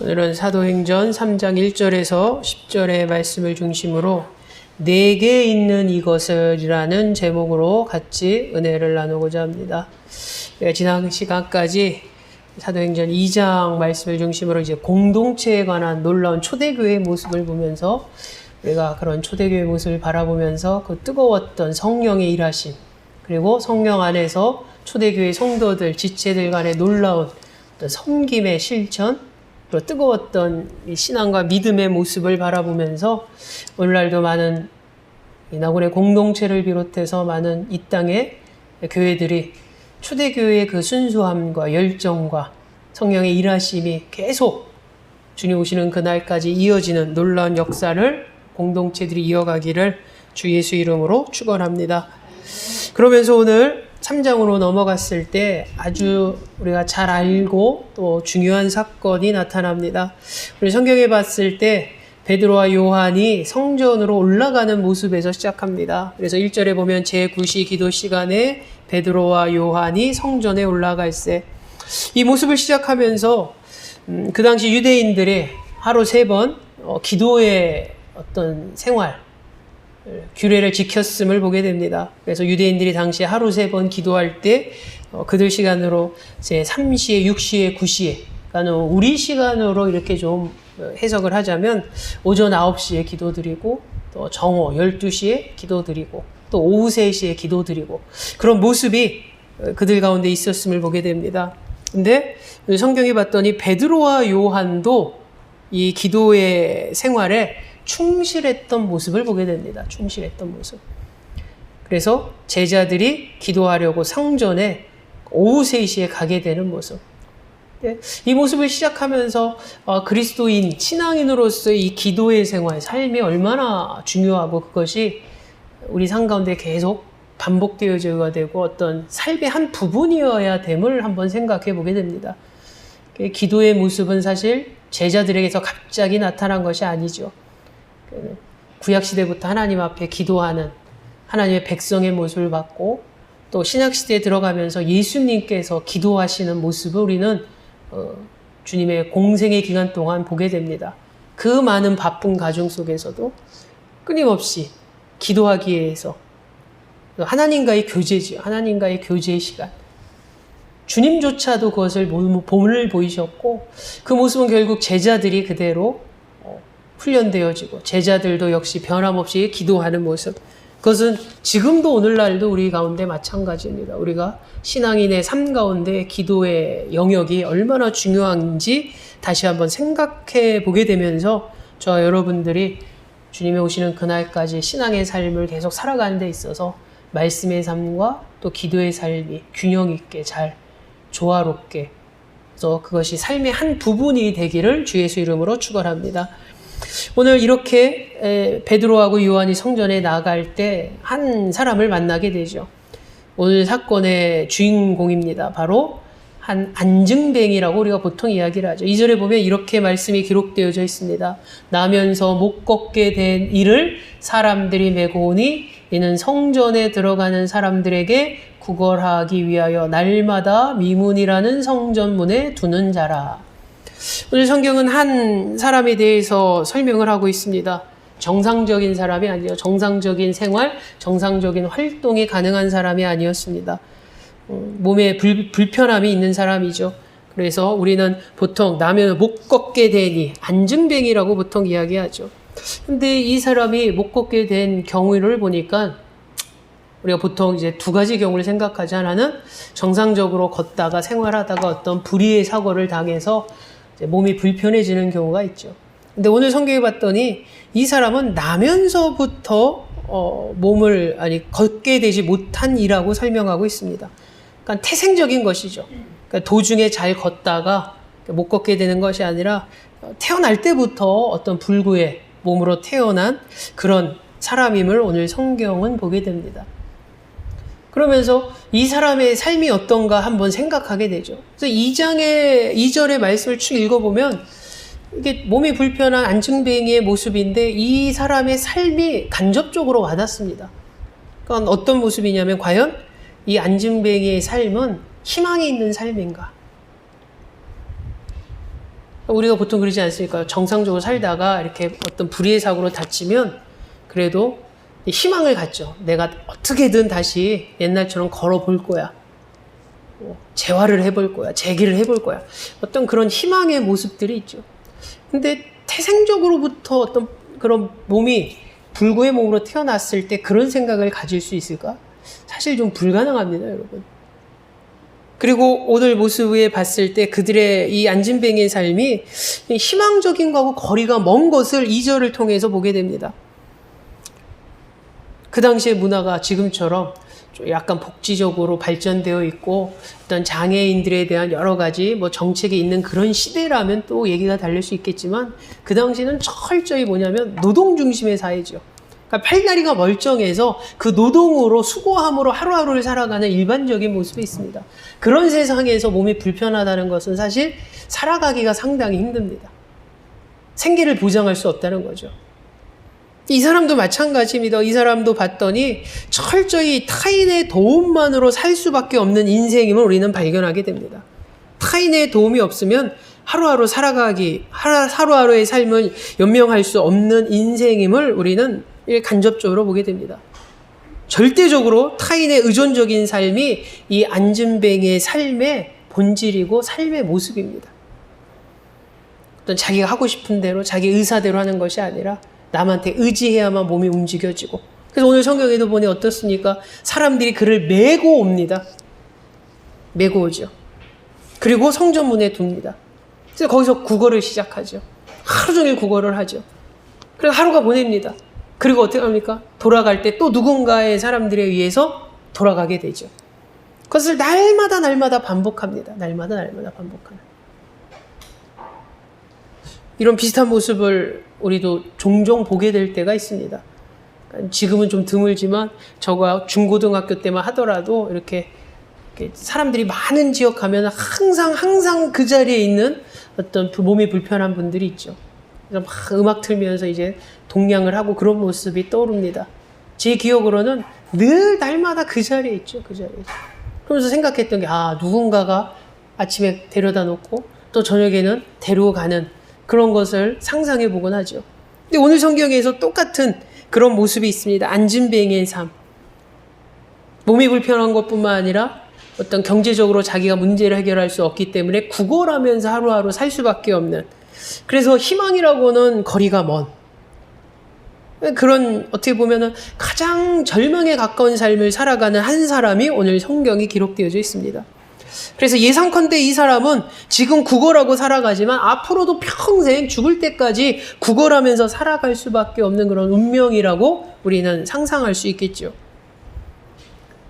오늘은 사도행전 3장 1절에서 10절의 말씀을 중심으로 내게 있는 이것을이라는 제목으로 같이 은혜를 나누고자 합니다. 지난 시간까지 사도행전 2장 말씀을 중심으로 이제 공동체에 관한 놀라운 초대교회의 모습을 보면서 우리가 그런 초대교회의 모습을 바라보면서 그 뜨거웠던 성령의 일하심, 그리고 성령 안에서 초대교회 성도들, 지체들 간의 놀라운 섬김의 실천, 또 뜨거웠던 신앙과 믿음의 모습을 바라보면서 오늘날도 많은 나군의 공동체를 비롯해서 많은 이 땅의 교회들이 초대교회의 그 순수함과 열정과 성령의 일하심이 계속 주님 오시는 그날까지 이어지는 놀라운 역사를 공동체들이 이어가기를 주 예수 이름으로 축원합니다. 그러면서 오늘 3장으로 넘어갔을 때 아주 우리가 잘 알고 또 중요한 사건이 나타납니다. 우리 성경에 봤을 때 베드로와 요한이 성전으로 올라가는 모습에서 시작합니다. 그래서 1절에 보면 제9시 기도 시간에 베드로와 요한이 성전에 올라갈새, 이 모습을 시작하면서 그 당시 유대인들의 하루 3번 기도의 어떤 생활, 규례를 지켰음을 보게 됩니다. 그래서 유대인들이 당시에 하루 3번 기도할 때 그들 시간으로 이제 3시에, 6시에, 9시에, 그러니까 우리 시간으로 이렇게 좀 해석을 하자면 오전 9시에 기도드리고 또 정오 12시에 기도드리고 또 오후 3시에 기도드리고 그런 모습이 그들 가운데 있었음을 보게 됩니다. 근데 성경에 봤더니 베드로와 요한도 이 기도의 생활에 충실했던 모습을 보게 됩니다. 충실했던 모습. 그래서 제자들이 기도하려고 성전에 오후 3시에 가게 되는 모습. 이 모습을 시작하면서 그리스도인, 신앙인으로서의 이 기도의 생활, 삶이 얼마나 중요하고 그것이 우리 삶 가운데 계속 반복되어져야 되고 어떤 삶의 한 부분이어야 됨을 한번 생각해 보게 됩니다. 기도의 모습은 사실 제자들에게서 갑자기 나타난 것이 아니죠. 구약시대부터 하나님 앞에 기도하는 하나님의 백성의 모습을 봤고 또 신약시대에 들어가면서 예수님께서 기도하시는 모습을 우리는 주님의 공생의 기간 동안 보게 됩니다. 그 많은 바쁜 가정 속에서도 끊임없이 기도하기 위해서 하나님과의 교제지요. 하나님과의 교제의 시간. 주님조차도 그것을 몸을 보이셨고 그 모습은 결국 제자들이 그대로 훈련되어지고 제자들도 역시 변함없이 기도하는 모습. 그것은 지금도 오늘날도 우리 가운데 마찬가지입니다. 우리가 신앙인의 삶 가운데 기도의 영역이 얼마나 중요한지 다시 한번 생각해 보게 되면서 저와 여러분들이 주님이 오시는 그날까지 신앙의 삶을 계속 살아가는 데 있어서 말씀의 삶과 또 기도의 삶이 균형 있게 잘 조화롭게, 그래서 그것이 삶의 한 부분이 되기를 주 예수 이름으로 축원합니다. 오늘 이렇게 베드로하고 요한이 성전에 나갈 때 한 사람을 만나게 되죠. 오늘 사건의 주인공입니다. 바로 한 안증뱅이라고 우리가 보통 이야기를 하죠. 2절에 보면 이렇게 말씀이 기록되어져 있습니다. 나면서 못 걷게 된 이를 사람들이 메고 오니 이는 성전에 들어가는 사람들에게 구걸하기 위하여 날마다 미문이라는 성전문에 두는 자라. 오늘 성경은 한 사람에 대해서 설명을 하고 있습니다. 정상적인 사람이 아니요, 정상적인 생활, 정상적인 활동이 가능한 사람이 아니었습니다. 몸에 불편함이 있는 사람이죠. 그래서 우리는 보통 나면 못 걷게 되니 안증뱅이라고 보통 이야기하죠. 근데 이 사람이 못 걷게 된 경우를 보니까 우리가 보통 이제 두 가지 경우를 생각하지, 하나는 정상적으로 걷다가 생활하다가 어떤 불의의 사고를 당해서 몸이 불편해지는 경우가 있죠. 근데 오늘 성경에 봤더니 이 사람은 나면서부터 걷게 되지 못한 이라고 설명하고 있습니다. 그러니까 태생적인 것이죠. 그러니까 도중에 잘 걷다가 못 걷게 되는 것이 아니라 태어날 때부터 어떤 불구의 몸으로 태어난 그런 사람임을 오늘 성경은 보게 됩니다. 그러면서 이 사람의 삶이 어떤가 한번 생각하게 되죠. 그래서 2절의 말씀을 쭉 읽어보면 이게 몸이 불편한 안증뱅이의 모습인데 이 사람의 삶이 간접적으로 와닿습니다. 그러니까 어떤 모습이냐면 과연 이 안증뱅이의 삶은 희망이 있는 삶인가? 우리가 보통 그러지 않습니까? 정상적으로 살다가 이렇게 어떤 불의의 사고로 다치면 그래도 희망을 갖죠. 내가 어떻게든 다시 옛날처럼 걸어볼 거야. 재활을 해볼 거야. 재기를 해볼 거야. 어떤 그런 희망의 모습들이 있죠. 근데 태생적으로부터 어떤 그런 몸이 불구의 몸으로 태어났을 때 그런 생각을 가질 수 있을까? 사실 좀 불가능합니다, 여러분. 그리고 오늘 모습에 봤을 때 그들의 이 안진뱅이의 삶이 희망적인 거하고 거리가 먼 것을 2절을 통해서 보게 됩니다. 그 당시의 문화가 지금처럼 좀 약간 복지적으로 발전되어 있고 어떤 장애인들에 대한 여러 가지 뭐 정책이 있는 그런 시대라면 또 얘기가 달릴 수 있겠지만 그 당시는 철저히 뭐냐면 노동 중심의 사회죠. 그러니까 팔다리가 멀쩡해서 그 노동으로 수고함으로 하루하루를 살아가는 일반적인 모습이 있습니다. 그런 세상에서 몸이 불편하다는 것은 사실 살아가기가 상당히 힘듭니다. 생계를 보장할 수 없다는 거죠. 이 사람도 마찬가지입니다. 이 사람도 봤더니 철저히 타인의 도움만으로 살 수밖에 없는 인생임을 우리는 발견하게 됩니다. 타인의 도움이 없으면 하루하루 살아가기, 하루하루의 삶을 연명할 수 없는 인생임을 우리는 간접적으로 보게 됩니다. 절대적으로 타인의 의존적인 삶이 이 안진뱅이의 삶의 본질이고 삶의 모습입니다. 어떤 자기가 하고 싶은 대로 자기 의사대로 하는 것이 아니라 남한테 의지해야만 몸이 움직여지고, 그래서 오늘 성경에도 보니 어떻습니까? 사람들이 그를 메고 옵니다. 메고 오죠. 그리고 성전문에 둡니다. 그래서 거기서 국어를 시작하죠. 하루 종일 국어를 하죠. 그리고 하루가 보냅니다. 그리고 어떻게 합니까? 돌아갈 때 또 누군가의 사람들에 의해서 돌아가게 되죠. 그것을 날마다 반복합니다. 날마다 반복하는. 이런 비슷한 모습을 우리도 종종 보게 될 때가 있습니다. 지금은 좀 드물지만 저가 중고등학교 때만 하더라도 이렇게 사람들이 많은 지역 가면 항상 그 자리에 있는 어떤 몸이 불편한 분들이 있죠. 그래서 막 음악 틀면서 이제 동냥을 하고 그런 모습이 떠오릅니다. 제 기억으로는 늘 날마다 그 자리에 있죠. 그 자리에. 그러면서 생각했던 게 누군가가 아침에 데려다 놓고 또 저녁에는 데리고 가는 그런 것을 상상해 보곤 하죠. 근데 오늘 성경에서 똑같은 그런 모습이 있습니다. 안진뱅이의 삶. 몸이 불편한 것뿐만 아니라 어떤 경제적으로 자기가 문제를 해결할 수 없기 때문에 구걸하면서 하루하루 살 수밖에 없는, 그래서 희망이라고는 거리가 먼 그런, 어떻게 보면은 가장 절망에 가까운 삶을 살아가는 한 사람이 오늘 성경에 기록되어져 있습니다. 그래서 예상컨대 이 사람은 지금 구걸하고 살아가지만 앞으로도 평생 죽을 때까지 구걸하면서 살아갈 수밖에 없는 그런 운명이라고 우리는 상상할 수 있겠죠.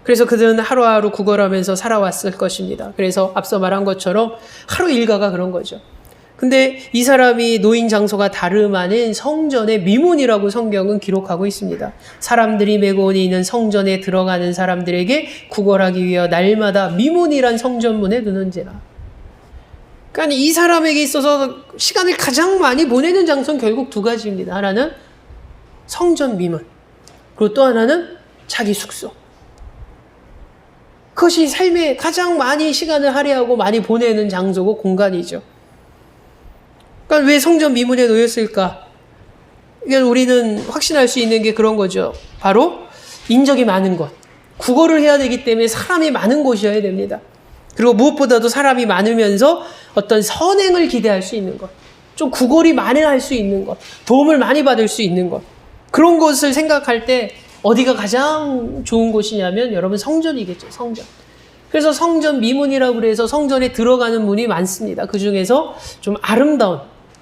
그래서 그들은 하루하루 구걸하면서 살아왔을 것입니다. 그래서 앞서 말한 것처럼 하루 일과가 그런 거죠. 근데 이 사람이 놓인 장소가 다름 아닌 성전의 미문이라고 성경은 기록하고 있습니다. 사람들이 메고 있는 성전에 들어가는 사람들에게 구걸하기 위해 날마다 미문이란 성전문에 두는지라. 그러니까 이 사람에게 있어서 시간을 가장 많이 보내는 장소는 결국 두 가지입니다. 하나는 성전 미문, 그리고 또 하나는 자기 숙소. 그것이 삶에 가장 많이 시간을 할애하고 많이 보내는 장소고 공간이죠. 그러니까 왜 성전 미문에 놓였을까? 이건 우리는 확신할 수 있는 게 그런 거죠. 바로 인적이 많은 곳. 구걸을 해야 되기 때문에 사람이 많은 곳이어야 됩니다. 그리고 무엇보다도 사람이 많으면서 어떤 선행을 기대할 수 있는 것. 좀 구걸이 많이 할 수 있는 것. 도움을 많이 받을 수 있는 것. 그런 것을 생각할 때 어디가 가장 좋은 곳이냐면 여러분 성전이겠죠. 성전. 그래서 성전 미문이라고 그래서 성전에 들어가는 문이 많습니다. 그 중에서 좀 아름다운,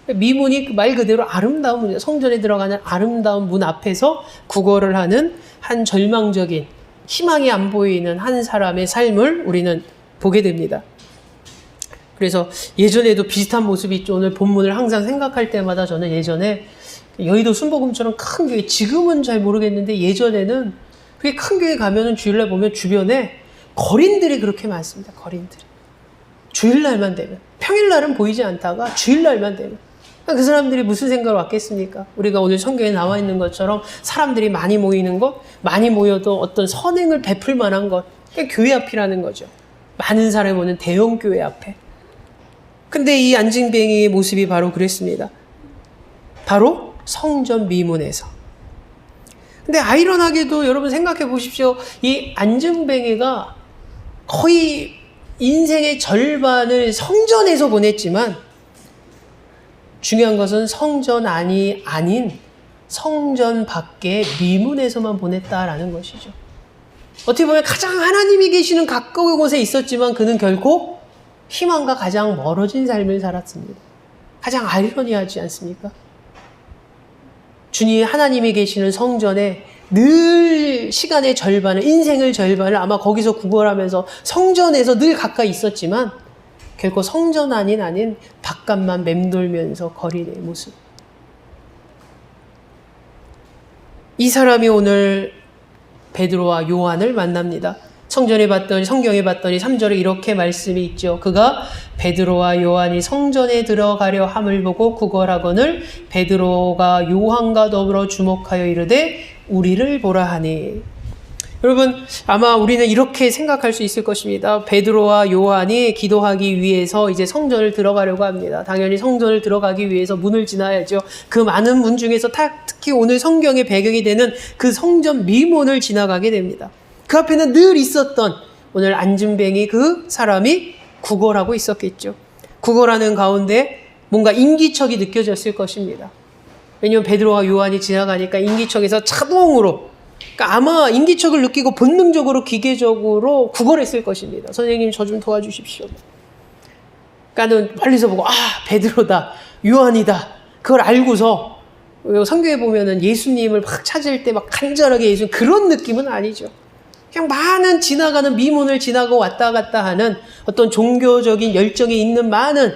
미문이 말 그대로 아름다운 문이에요. 성전에 들어가는 아름다운 문 앞에서 구걸을 하는 한 절망적인, 희망이 안 보이는 한 사람의 삶을 우리는 보게 됩니다. 그래서 예전에도 비슷한 모습이 있죠. 오늘 본문을 항상 생각할 때마다 저는 예전에 여의도 순복음처럼 큰 교회, 지금은 잘 모르겠는데 예전에는 그게 큰 교회 가면은 주일날 보면 주변에 거린들이 그렇게 많습니다. 거린들이. 주일날만 되면. 평일날은 보이지 않다가 주일날만 되면. 그 사람들이 무슨 생각을 갖겠습니까? 우리가 오늘 성경에 나와 있는 것처럼 사람들이 많이 모이는 것, 많이 모여도 어떤 선행을 베풀 만한 것, 그게 교회 앞이라는 거죠. 많은 사람이 오는 대형 교회 앞에. 근데 이 안진뱅이의 모습이 바로 그랬습니다. 바로 성전 미문에서. 근데 아이러나게도 여러분 생각해 보십시오. 이 안진뱅이가 거의 인생의 절반을 성전에서 보냈지만 중요한 것은 성전 아닌 성전 밖의 미문에서만 보냈다라는 것이죠. 어떻게 보면 가장 하나님이 계시는 가까운 곳에 있었지만 그는 결코 희망과 가장 멀어진 삶을 살았습니다. 가장 아이러니하지 않습니까? 주님 하나님이 계시는 성전에 늘 시간의 절반을, 인생의 절반을 아마 거기서 구걸하면서 성전에서 늘 가까이 있었지만 결코 성전 아닌 바깥만 맴돌면서 거리는 모습. 이 사람이 오늘 베드로와 요한을 만납니다. 성경에 봤더니 3절에 이렇게 말씀이 있죠. 그가 베드로와 요한이 성전에 들어가려 함을 보고 구걸하거늘 베드로가 요한과 더불어 주목하여 이르되 우리를 보라 하니. 여러분 아마 우리는 이렇게 생각할 수 있을 것입니다. 베드로와 요한이 기도하기 위해서 이제 성전을 들어가려고 합니다. 당연히 성전을 들어가기 위해서 문을 지나야죠. 그 많은 문 중에서 특히 오늘 성경의 배경이 되는 그 성전 미문을 지나가게 됩니다. 그 앞에는 늘 있었던 오늘 안진뱅이 그 사람이 구걸하고 있었겠죠. 구걸하는 가운데 뭔가 인기척이 느껴졌을 것입니다. 왜냐하면 베드로와 요한이 지나가니까 인기척에서 자동으로, 그러니까 아마 인기척을 느끼고 본능적으로 기계적으로 구걸했을 것입니다. 선생님 저 좀 도와주십시오. 그러니까는 멀리서 보고 베드로다, 요한이다. 그걸 알고서 성경에 보면은 예수님을 막 찾을 때 막 간절하게 예수 그런 느낌은 아니죠. 그냥 많은 지나가는 미문을 지나고 왔다 갔다 하는 어떤 종교적인 열정이 있는 많은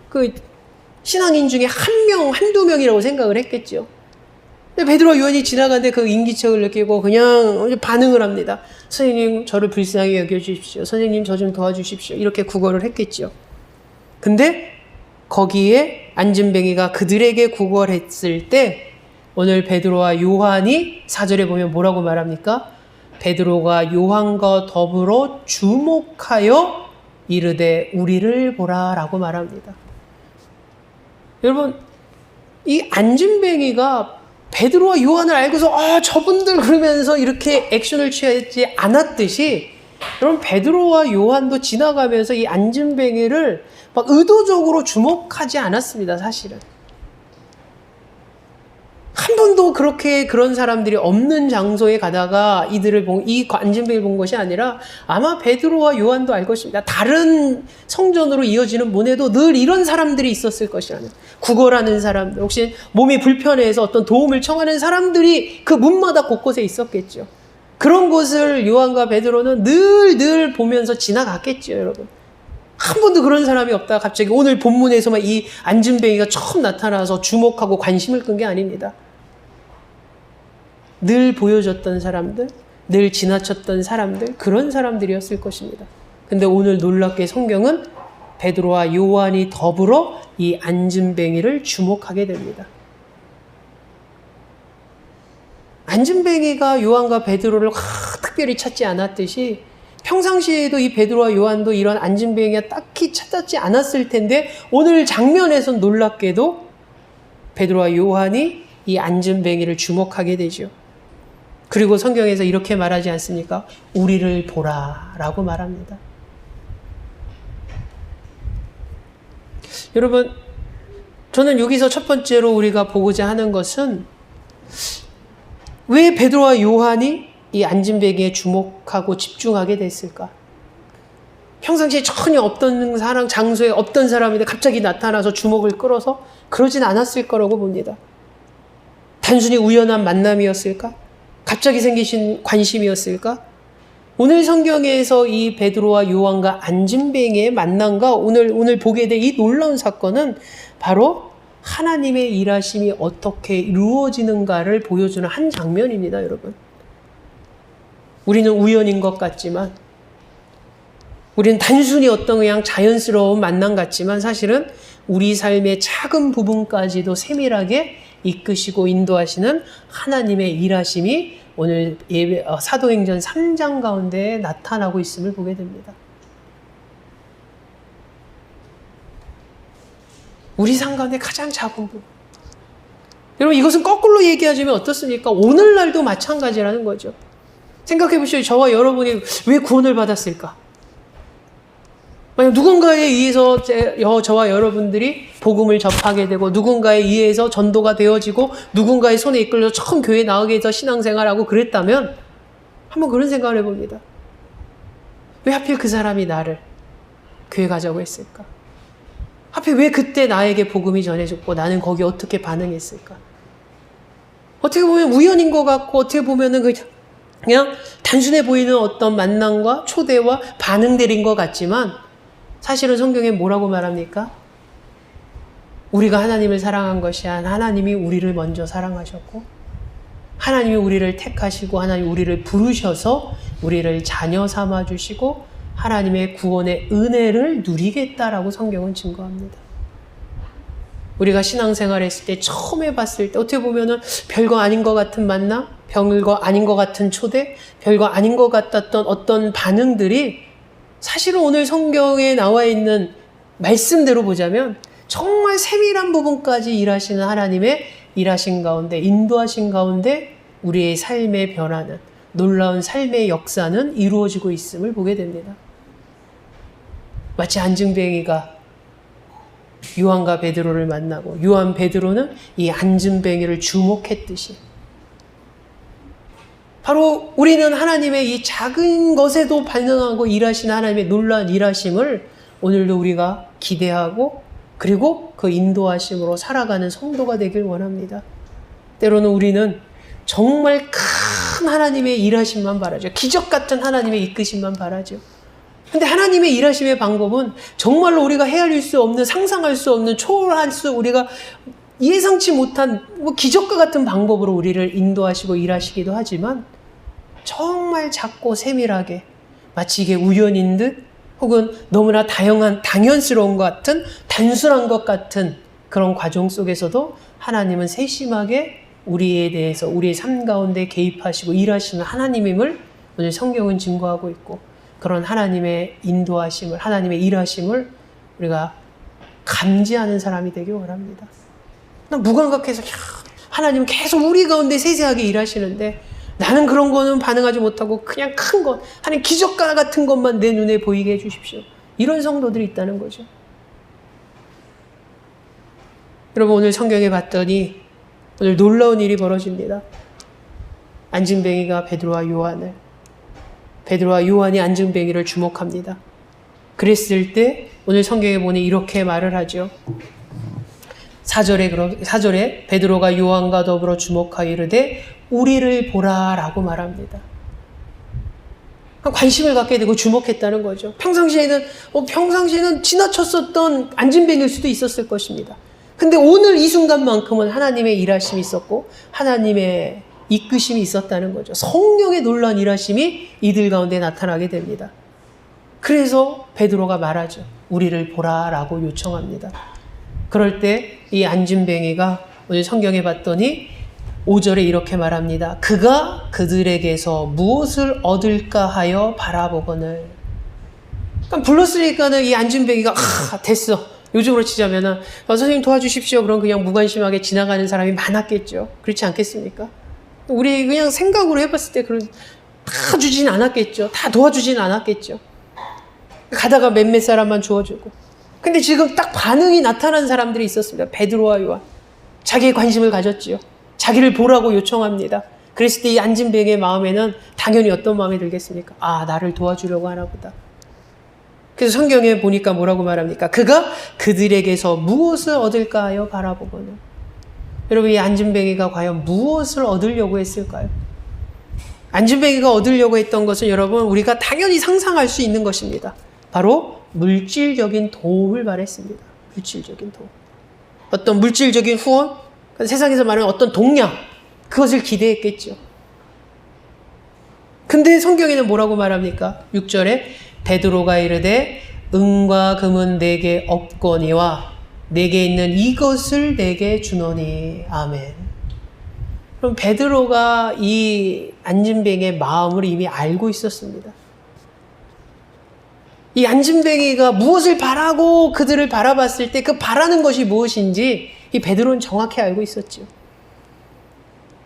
그 신앙인 중에 한두 명이라고 생각을 했겠죠. 근데 베드로와 요한이 지나가는데 그 인기척을 느끼고 그냥 반응을 합니다. 선생님 저를 불쌍히 여겨주십시오. 선생님 저 좀 도와주십시오. 이렇게 구걸을 했겠죠. 근데 거기에 안진뱅이가 그들에게 구걸했을 때 오늘 베드로와 요한이 4절에 보면 뭐라고 말합니까? 베드로가 요한과 더불어 주목하여 이르되 우리를 보라 라고 말합니다. 여러분 이 안진뱅이가 베드로와 요한을 알고서 저분들 그러면서 이렇게 액션을 취하지 않았듯이 여러분 베드로와 요한도 지나가면서 이 안진뱅이를 막 의도적으로 주목하지 않았습니다. 사실은 한 번도 그렇게 그런 사람들이 없는 장소에 가다가 이 안진뱅이를 본 것이 아니라 아마 베드로와 요한도 알 것입니다. 다른 성전으로 이어지는 문에도 늘 이런 사람들이 있었을 것이라는, 구걸하는 사람들, 혹시 몸이 불편해서 어떤 도움을 청하는 사람들이 그 문마다 곳곳에 있었겠죠. 그런 곳을 요한과 베드로는 늘 보면서 지나갔겠죠, 여러분. 한 번도 그런 사람이 없다가 갑자기 오늘 본문에서만 이 안진뱅이가 처음 나타나서 주목하고 관심을 끈 게 아닙니다. 늘 보여줬던 사람들, 늘 지나쳤던 사람들, 그런 사람들이었을 것입니다. 근데 오늘 놀랍게 성경은 베드로와 요한이 더불어 이 안진뱅이를 주목하게 됩니다. 안진뱅이가 요한과 베드로를 특별히 찾지 않았듯이 평상시에도 이 베드로와 요한도 이런 안진뱅이가 딱히 찾았지 않았을 텐데 오늘 장면에선 놀랍게도 베드로와 요한이 이 안진뱅이를 주목하게 되죠. 그리고 성경에서 이렇게 말하지 않습니까? 우리를 보라 라고 말합니다. 여러분, 저는 여기서 첫 번째로 우리가 보고자 하는 것은 왜 베드로와 요한이 이 안진뱅이에 주목하고 집중하게 됐을까? 평상시에 전혀 없던 장소에 없던 사람인데 갑자기 나타나서 주목을 끌어서 그러진 않았을 거라고 봅니다. 단순히 우연한 만남이었을까? 갑자기 생기신 관심이었을까? 오늘 성경에서 이 베드로와 요한과 안진뱅이의 만남과 오늘 보게 될 이 놀라운 사건은 바로 하나님의 일하심이 어떻게 이루어지는가를 보여주는 한 장면입니다, 여러분. 우리는 우연인 것 같지만, 우리는 단순히 어떤 그냥 자연스러운 만남 같지만 사실은 우리 삶의 작은 부분까지도 세밀하게 이끄시고 인도하시는 하나님의 일하심이 오늘 사도행전 3장 가운데 나타나고 있음을 보게 됩니다. 우리 삶 가운데 가장 작은 부분. 여러분, 이것은 거꾸로 얘기하자면 어떻습니까? 오늘날도 마찬가지라는 거죠. 생각해 보시죠. 저와 여러분이 왜 구원을 받았을까? 만약 누군가에 의해서 저와 여러분들이 복음을 접하게 되고 누군가에 의해서 전도가 되어지고 누군가의 손에 이끌려 처음 교회에 나오게 해서 신앙생활하고 그랬다면 한번 그런 생각을 해봅니다. 왜 하필 그 사람이 나를 교회 가자고 했을까? 하필 왜 그때 나에게 복음이 전해졌고 나는 거기에 어떻게 반응했을까? 어떻게 보면 우연인 것 같고 어떻게 보면은 그냥 단순해 보이는 어떤 만남과 초대와 반응들인 것 같지만 사실은 성경에 뭐라고 말합니까? 우리가 하나님을 사랑한 것이 아니라 하나님이 우리를 먼저 사랑하셨고 하나님이 우리를 택하시고 하나님이 우리를 부르셔서 우리를 자녀 삼아주시고 하나님의 구원의 은혜를 누리겠다라고 성경은 증거합니다. 우리가 신앙생활 했을 때 처음 해봤을 때 어떻게 보면은 별거 아닌 것 같은 만남, 별거 아닌 것 같은 초대, 별거 아닌 것 같았던 어떤 반응들이 사실은 오늘 성경에 나와 있는 말씀대로 보자면 정말 세밀한 부분까지 일하시는 하나님의 일하신 가운데, 인도하신 가운데 우리의 삶의 변화는, 놀라운 삶의 역사는 이루어지고 있음을 보게 됩니다. 마치 안증뱅이가 요한과 베드로를 만나고 요한 베드로는 이 안증뱅이를 주목했듯이 바로 우리는 하나님의 이 작은 것에도 반응하고 일하시는 하나님의 놀라운 일하심을 오늘도 우리가 기대하고 그리고 그 인도하심으로 살아가는 성도가 되길 원합니다. 때로는 우리는 정말 큰 하나님의 일하심만 바라죠. 기적 같은 하나님의 이끄심만 바라죠. 근데 하나님의 일하심의 방법은 정말로 우리가 헤아릴 수 없는, 상상할 수 없는, 초월할 수, 우리가 예상치 못한 기적과 같은 방법으로 우리를 인도하시고 일하시기도 하지만 정말 작고 세밀하게 마치 이게 우연인 듯 혹은 너무나 당연스러운 것 같은, 단순한 것 같은 그런 과정 속에서도 하나님은 세심하게 우리에 대해서 우리의 삶 가운데 개입하시고 일하시는 하나님임을 오늘 성경은 증거하고 있고 그런 하나님의 인도하심을, 하나님의 일하심을 우리가 감지하는 사람이 되길 원합니다. 무감각해서 하나님은 계속 우리 가운데 세세하게 일하시는데 나는 그런 거는 반응하지 못하고 그냥 큰 것, 하나님 기적과 같은 것만 내 눈에 보이게 해주십시오. 이런 성도들이 있다는 거죠. 여러분, 오늘 성경에 봤더니 오늘 놀라운 일이 벌어집니다. 안증뱅이가 베드로와 요한이 안증뱅이를 주목합니다. 그랬을 때 오늘 성경에 보니 이렇게 말을 하죠. 4절에 베드로가 요한과 더불어 주목하여 이르되 우리를 보라라고 말합니다. 관심을 갖게 되고 주목했다는 거죠. 평상시에는 지나쳤었던 안진뱅일 수도 있었을 것입니다. 근데 오늘 이 순간만큼은 하나님의 일하심이 있었고 하나님의 이끄심이 있었다는 거죠. 성령의 놀라운 일하심이 이들 가운데 나타나게 됩니다. 그래서 베드로가 말하죠. 우리를 보라라고 요청합니다. 그럴 때 이 안진뱅이가 오늘 성경에 봤더니 5절에 이렇게 말합니다. 그가 그들에게서 무엇을 얻을까 하여 바라보거늘. 그러니까 불렀으니까는 이 안진뱅이가 됐어. 요즘으로 치자면은 선생님 도와주십시오. 그럼 그냥 무관심하게 지나가는 사람이 많았겠죠. 그렇지 않겠습니까? 우리 그냥 생각으로 해봤을 때 다 주진 않았겠죠. 다 도와주진 않았겠죠. 가다가 몇몇 사람만 주어주고. 근데 지금 딱 반응이 나타난 사람들이 있었습니다. 베드로와 요한. 자기의 관심을 가졌지요. 자기를 보라고 요청합니다. 그랬을 때 이 안진뱅이의 마음에는 당연히 어떤 마음이 들겠습니까? 나를 도와주려고 하나 보다. 그래서 성경에 보니까 뭐라고 말합니까? 그가 그들에게서 무엇을 얻을까 하여 바라보거늘. 여러분, 이 안진뱅이가 과연 무엇을 얻으려고 했을까요? 안진뱅이가 얻으려고 했던 것은 여러분 우리가 당연히 상상할 수 있는 것입니다. 바로 물질적인 도움을 바랬습니다. 물질적인 도움. 어떤 물질적인 후원? 세상에서 말하는 어떤 동량, 그것을 기대했겠죠. 근데 성경에는 뭐라고 말합니까? 6절에 베드로가 이르되 은과 금은 내게 없거니와 내게 있는 이것을 내게 주노니. 아멘. 그럼 베드로가 이 안진뱅이의 마음을 이미 알고 있었습니다. 이 안진뱅이가 무엇을 바라고 그들을 바라봤을 때 그 바라는 것이 무엇인지 이 베드로는 정확히 알고 있었죠.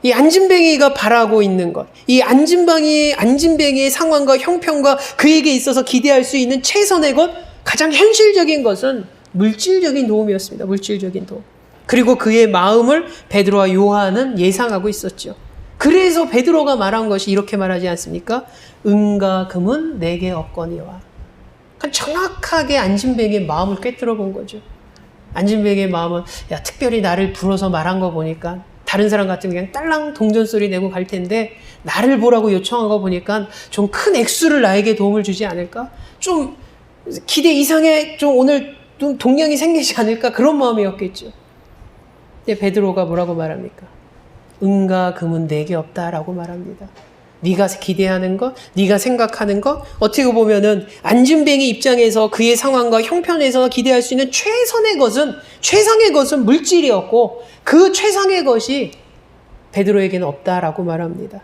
이 안진뱅이가 바라고 있는 것, 이 안진뱅이의 상황과 형편과 그에게 있어서 기대할 수 있는 최선의 것, 가장 현실적인 것은 물질적인 도움이었습니다. 물질적인 도움. 그리고 그의 마음을 베드로와 요한은 예상하고 있었죠. 그래서 베드로가 말한 것이 이렇게 말하지 않습니까? 은과 금은 내게 없거니와. 정확하게 안진뱅이의 마음을 꿰뚫어 본 거죠. 안진뱅이의 마음은 특별히 나를 불러서 말한 거 보니까 다른 사람 같으면 그냥 딸랑 동전 소리 내고 갈 텐데 나를 보라고 요청한 거 보니까 좀 큰 액수를 나에게 도움을 주지 않을까? 좀 기대 이상의 좀 오늘 좀 동량이 생기지 않을까? 그런 마음이었겠죠. 근데 베드로가 뭐라고 말합니까? 은과 금은 내게 없다라고 말합니다. 네가 기대하는 것, 네가 생각하는 것, 어떻게 보면은 안진뱅이 입장에서 그의 상황과 형편에서 기대할 수 있는 최상의 것은 물질이었고 그 최상의 것이 베드로에게는 없다라고 말합니다.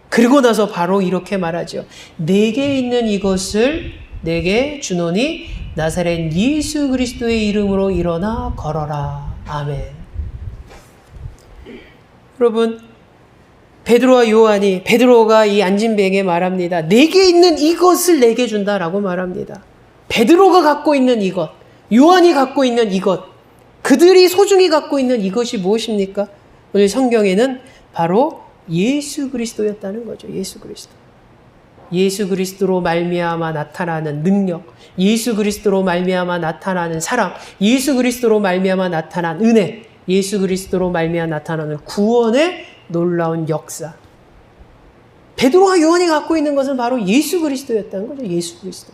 그리고 나서 바로 이렇게 말하죠. 내게 있는 이것을 내게 주노니 나사렛 예수 그리스도의 이름으로 일어나 걸어라. 아멘. 여러분, 베드로가 이 안진뱅에게 말합니다. 내게 있는 이것을 내게 준다라고 말합니다. 베드로가 갖고 있는 이것, 요한이 갖고 있는 이것, 그들이 소중히 갖고 있는 이것이 무엇입니까? 오늘 성경에는 바로 예수 그리스도였다는 거죠. 예수 그리스도. 예수 그리스도로 말미암아 나타나는 능력, 예수 그리스도로 말미암아 나타나는 사랑, 예수 그리스도로 말미암아 나타난 은혜, 예수 그리스도로 말미암아 나타나는 구원의 놀라운 역사. 베드로와 요한이 갖고 있는 것은 바로 예수 그리스도였다는 거죠. 예수 그리스도.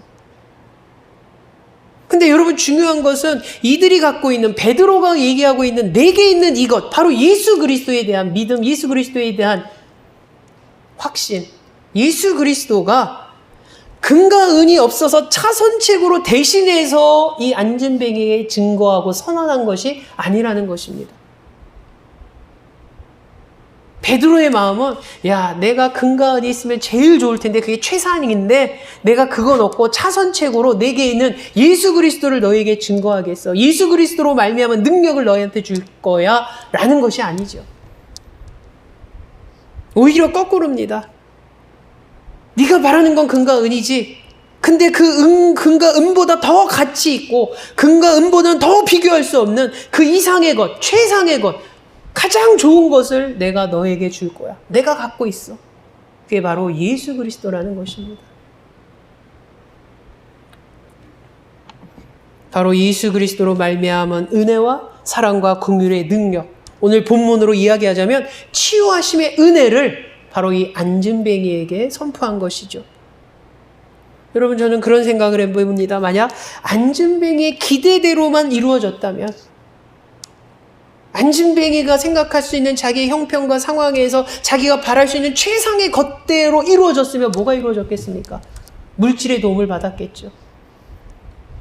근데 여러분 중요한 것은 이들이 갖고 있는 베드로가 얘기하고 있는 내게 있는 이것, 바로 예수 그리스도에 대한 믿음, 예수 그리스도에 대한 확신. 예수 그리스도가 금과 은이 없어서 차선책으로 대신해서 이 안진뱅이에게 증거하고 선언한 것이 아니라는 것입니다. 베드로의 마음은 내가 금과 은이 있으면 제일 좋을 텐데 그게 최상인데 내가 그건 없고 차선책으로 내게 있는 예수 그리스도를 너에게 증거하겠어. 예수 그리스도로 말미암은 능력을 너희한테 줄 거야 라는 것이 아니죠. 오히려 거꾸로입니다. 네가 바라는 건 금과 은이지. 근데 금과 은보다 더 가치 있고 금과 은보다는 더 비교할 수 없는 그 이상의 것, 최상의 것, 가장 좋은 것을 내가 너에게 줄 거야. 내가 갖고 있어. 그게 바로 예수 그리스도라는 것입니다. 바로 예수 그리스도로 말미암은 은혜와 사랑과 긍휼의 능력. 오늘 본문으로 이야기하자면 치유하심의 은혜를 바로 이 안진뱅이에게 선포한 것이죠. 여러분 저는 그런 생각을 해봅니다. 만약 안진뱅이의 기대대로만 이루어졌다면 안진뱅이가 생각할 수 있는 자기의 형편과 상황에서 자기가 바랄 수 있는 최상의 것대로 이루어졌으면 뭐가 이루어졌겠습니까? 물질의 도움을 받았겠죠.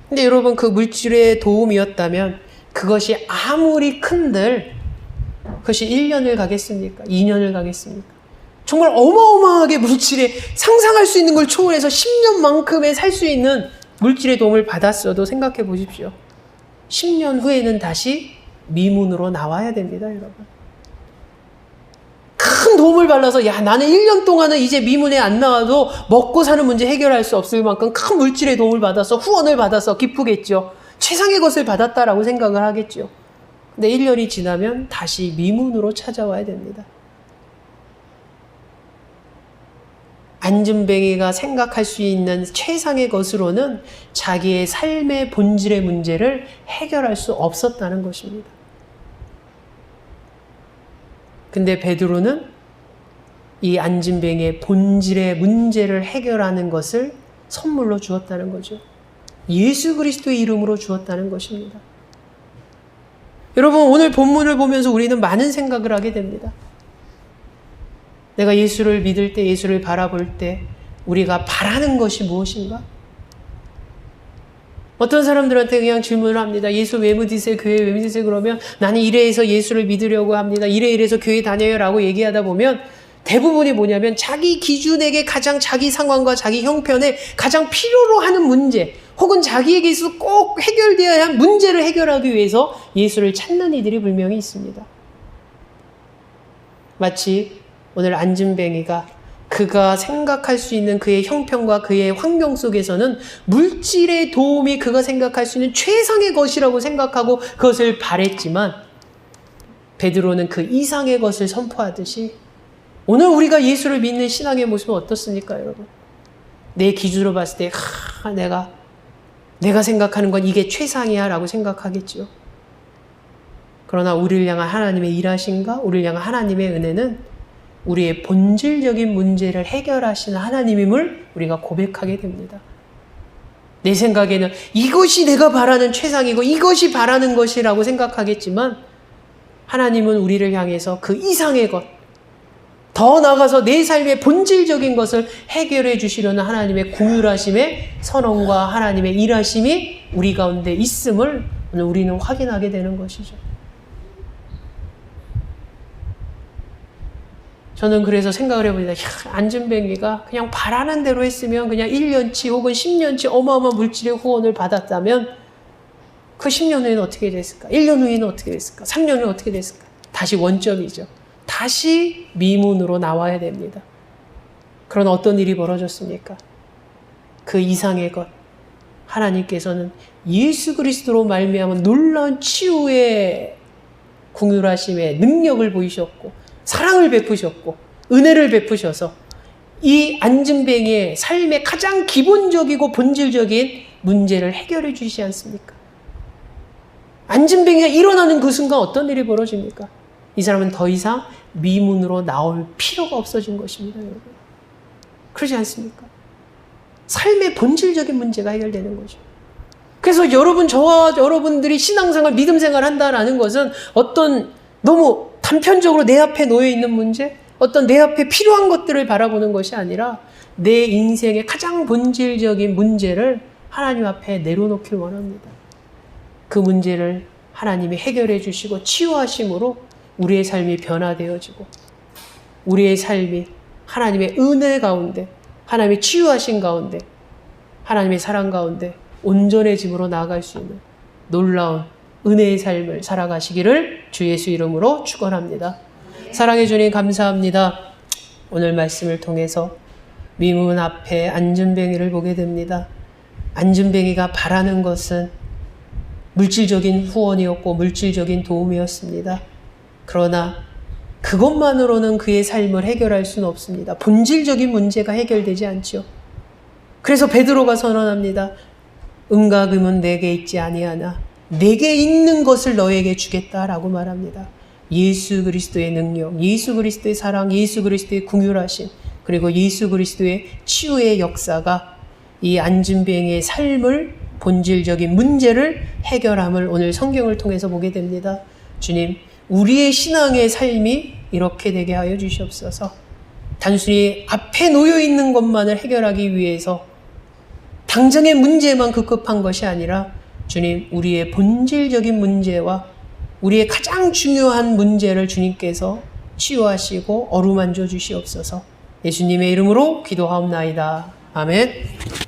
근데 여러분 그 물질의 도움이었다면 그것이 아무리 큰들 그것이 1년을 가겠습니까? 2년을 가겠습니까? 정말 어마어마하게 물질에 상상할 수 있는 걸 초월해서 10년만큼의 살 수 있는 물질의 도움을 받았어도 생각해 보십시오. 10년 후에는 다시 미문으로 나와야 됩니다, 여러분. 큰 도움을 받아서 나는 1년 동안은 이제 미문에 안 나와도 먹고 사는 문제 해결할 수 없을 만큼 큰 물질의 도움을 받아서 후원을 받아서 기쁘겠죠. 최상의 것을 받았다라고 생각을 하겠죠. 근데 1년이 지나면 다시 미문으로 찾아와야 됩니다. 안진뱅이가 생각할 수 있는 최상의 것으로는 자기의 삶의 본질의 문제를 해결할 수 없었다는 것입니다. 근데 베드로는 이 안진뱅이의 본질의 문제를 해결하는 것을 선물로 주었다는 거죠. 예수 그리스도의 이름으로 주었다는 것입니다. 여러분 오늘 본문을 보면서 우리는 많은 생각을 하게 됩니다. 내가 예수를 믿을 때, 예수를 바라볼 때 우리가 바라는 것이 무엇인가? 어떤 사람들한테 그냥 질문을 합니다. 예수 왜 믿으세요? 교회 왜 믿으세요? 그러면 나는 이래해서 예수를 믿으려고 합니다. 이래서 교회 다녀요 라고 얘기하다 보면 대부분이 뭐냐면 자기 기준에게 가장 자기 상황과 자기 형편에 가장 필요로 하는 문제 혹은 자기에게 있어서 꼭 해결되어야 할 문제를 해결하기 위해서 예수를 찾는 이들이 분명히 있습니다. 마치 오늘 안진뱅이가 그가 생각할 수 있는 그의 형편과 그의 환경 속에서는 물질의 도움이 그가 생각할 수 있는 최상의 것이라고 생각하고 그것을 바랬지만 베드로는 그 이상의 것을 선포하듯이 오늘 우리가 예수를 믿는 신앙의 모습은 어떻습니까, 여러분? 내 기준으로 봤을 때 내가 생각하는 건 이게 최상이야 라고 생각하겠죠. 그러나 우리를 향한 하나님의 일하심과 우리를 향한 하나님의 은혜는 우리의 본질적인 문제를 해결하시는 하나님임을 우리가 고백하게 됩니다. 내 생각에는 이것이 내가 바라는 최상이고 이것이 바라는 것이라고 생각하겠지만 하나님은 우리를 향해서 그 이상의 것, 더 나아가서 내 삶의 본질적인 것을 해결해 주시려는 하나님의 궁휼하심의 선언과 하나님의 일하심이 우리 가운데 있음을 오늘 우리는 확인하게 되는 것이죠. 저는 그래서 생각을 해봅니다. 안진뱅이가 그냥 바라는 대로 했으면 그냥 1년치 혹은 10년치 어마어마한 물질의 후원을 받았다면 그 10년 후에는 어떻게 됐을까? 1년 후에는 어떻게 됐을까? 3년 후에는 어떻게 됐을까? 다시 원점이죠. 다시 미문으로 나와야 됩니다. 그러나 어떤 일이 벌어졌습니까? 그 이상의 것, 하나님께서는 예수 그리스도로 말미암은 놀라운 치유의 궁휼하심의 능력을 보이셨고 사랑을 베푸셨고 은혜를 베푸셔서 이 안진뱅이의 삶의 가장 기본적이고 본질적인 문제를 해결해 주시지 않습니까? 안진뱅이가 일어나는 그 순간 어떤 일이 벌어집니까? 이 사람은 더 이상 미문으로 나올 필요가 없어진 것입니다, 여러분. 그러지 않습니까? 삶의 본질적인 문제가 해결되는 거죠. 그래서 저와 여러분들이 신앙생활, 믿음생활 한다라는 것은 어떤 너무 단편적으로 내 앞에 놓여 있는 문제, 어떤 내 앞에 필요한 것들을 바라보는 것이 아니라 내 인생의 가장 본질적인 문제를 하나님 앞에 내려놓길 원합니다. 그 문제를 하나님이 해결해 주시고 치유하심으로 우리의 삶이 변화되어지고 우리의 삶이 하나님의 은혜 가운데, 하나님의 치유하신 가운데, 하나님의 사랑 가운데 온전해짐으로 나아갈 수 있는 놀라운 은혜의 삶을 살아가시기를 주 예수 이름으로 축원합니다. 사랑해 주님 감사합니다. 오늘 말씀을 통해서 미문 앞에 안진뱅이를 보게 됩니다. 안진뱅이가 바라는 것은 물질적인 후원이었고 물질적인 도움이었습니다. 그러나 그것만으로는 그의 삶을 해결할 수는 없습니다. 본질적인 문제가 해결되지 않죠. 그래서 베드로가 선언합니다. 은과 금은 내게 있지 아니하나 내게 있는 것을 너에게 주겠다라고 말합니다. 예수 그리스도의 능력, 예수 그리스도의 사랑, 예수 그리스도의 궁휼하심, 그리고 예수 그리스도의 치유의 역사가 이 안진뱅이의 삶을 본질적인 문제를 해결함을 오늘 성경을 통해서 보게 됩니다. 주님, 우리의 신앙의 삶이 이렇게 되게 하여 주시옵소서. 단순히 앞에 놓여 있는 것만을 해결하기 위해서 당장의 문제만 급급한 것이 아니라 주님, 우리의 본질적인 문제와 우리의 가장 중요한 문제를 주님께서 치유하시고 어루만져 주시옵소서. 예수님의 이름으로 기도하옵나이다. 아멘.